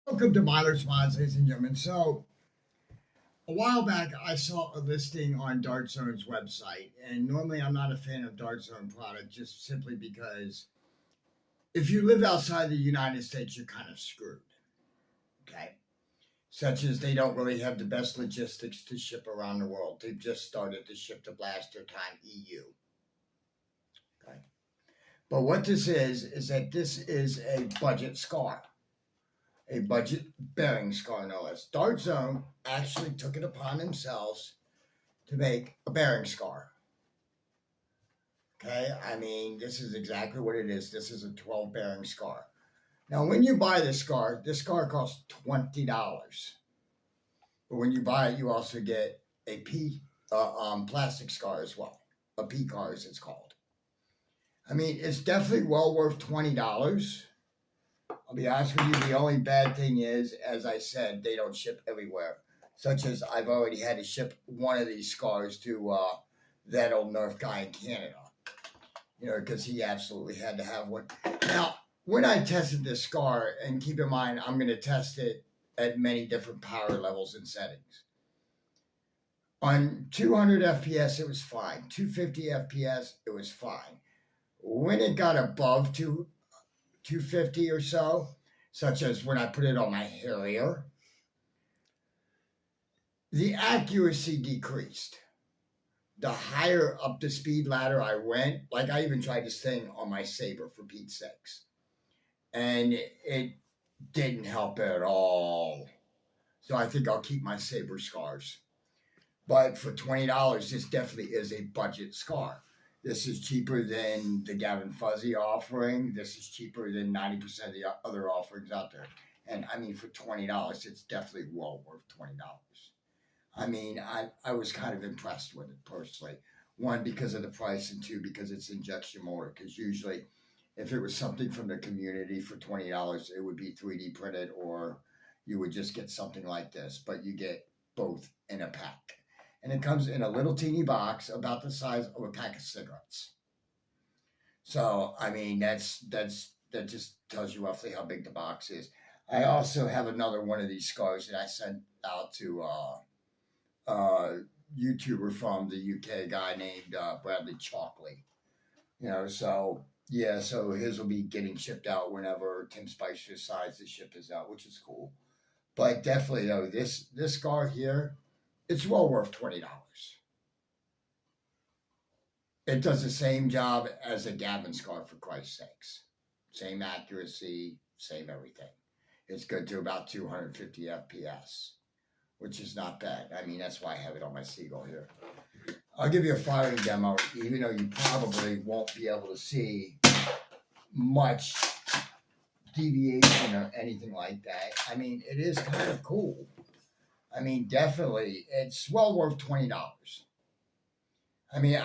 Welcome to Milers Mods, ladies and gentlemen. So, a while back, I saw a listing on Dart Zone's website, and normally I'm not a fan of Dart Zone product just simply because if you live outside the United States, you're kind of screwed. Okay, such as they don't really have the best logistics to ship around the world. They've just started to ship to Blaster Time EU. Okay, but what this is that this is a budget scar. A budget bearing scar, no less. Dart Zone actually took it upon themselves to make a bearing scar. Okay, I mean, this is exactly what it is. This is a 12 bearing scar. Now, when you buy this scar costs $20. But when you buy it, you also get a plastic scar as well. A P-car, as it's called. I mean, it's definitely well worth $20. I'll be honest with you, the only bad thing is, as I said, they don't ship everywhere. Such as I've already had to ship one of these scars to that old Nerf guy in Canada. Because he absolutely had to have one. Now, when I tested this scar, and keep in mind, I'm going to test it at many different power levels and settings. On 200 FPS, it was fine. 250 FPS, it was fine. When it got above 250 or so, such as when I put it on my Harrier, the accuracy decreased. The higher up the speed ladder I went, like I even tried this thing on my Saber for Pete's sakes, and it didn't help at all. So I think I'll keep my Saber scars. But for $20, this definitely is a budget scar. This is cheaper than the Gavin Fuzzy offering. This is cheaper than 90% of the other offerings out there. And I mean, for $20, it's definitely well worth $20. I mean, I was kind of impressed with it personally. One, because of the price, and two, because it's injection molded. Because usually, if it was something from the community for $20, it would be 3D printed, or you would just get something like this. But you get both in a pack. And it comes in a little teeny box about the size of a pack of cigarettes. So, I mean, that just tells you roughly how big the box is. I also have another one of these scars that I sent out to YouTuber from the UK, guy named Bradley Chalkley. So yeah, so his will be getting shipped out whenever Tim Spicer decides to ship his out, which is cool. But definitely though, this scar here, it's well worth $20. It does the same job as a Gavin scar, for Christ's sakes. Same accuracy, same everything. It's good to about 250 FPS, which is not bad. I mean, that's why I have it on my Seagull here. I'll give you a firing demo, even though you probably won't be able to see much deviation or anything like that. I mean, it is kind of cool. I mean, definitely, it's well worth $20. I mean,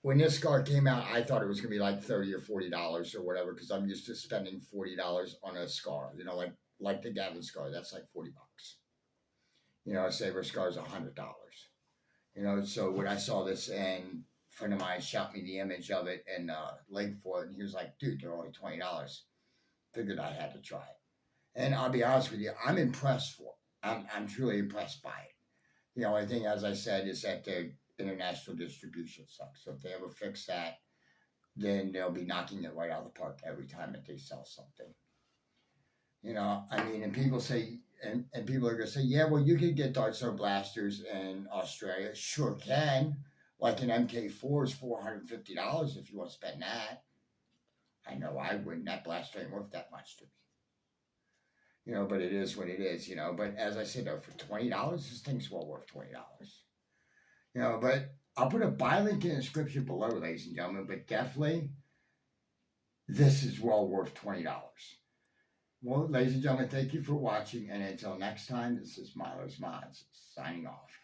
when this scar came out, I thought it was gonna be like $30 or $40 or whatever, because I'm used to spending $40 on a scar. Like the Gavin scar, that's like $40. A Saber scar is $100. So when I saw this, and a friend of mine shot me the image of it and link for it, and he was like, "Dude, they're only $20." Figured I had to try it, and I'll be honest with you, I'm impressed for it. I'm truly impressed by it. The only thing, as I said, is that the international distribution sucks. So if they ever fix that, then they'll be knocking it right out of the park every time that they sell something. I mean, and people say, and people are going to say, yeah, well, you can get Dart Zone blasters in Australia. Sure can. Like an MK4 is $450 if you want to spend that. I know I wouldn't. That blaster ain't worth that much to me. But it is what it is, But as I said, though, for $20, this thing's well worth $20. But I'll put a buy link in the description below, ladies and gentlemen. But definitely, this is well worth $20. Well, ladies and gentlemen, thank you for watching. And until next time, this is Milo's Mods signing off.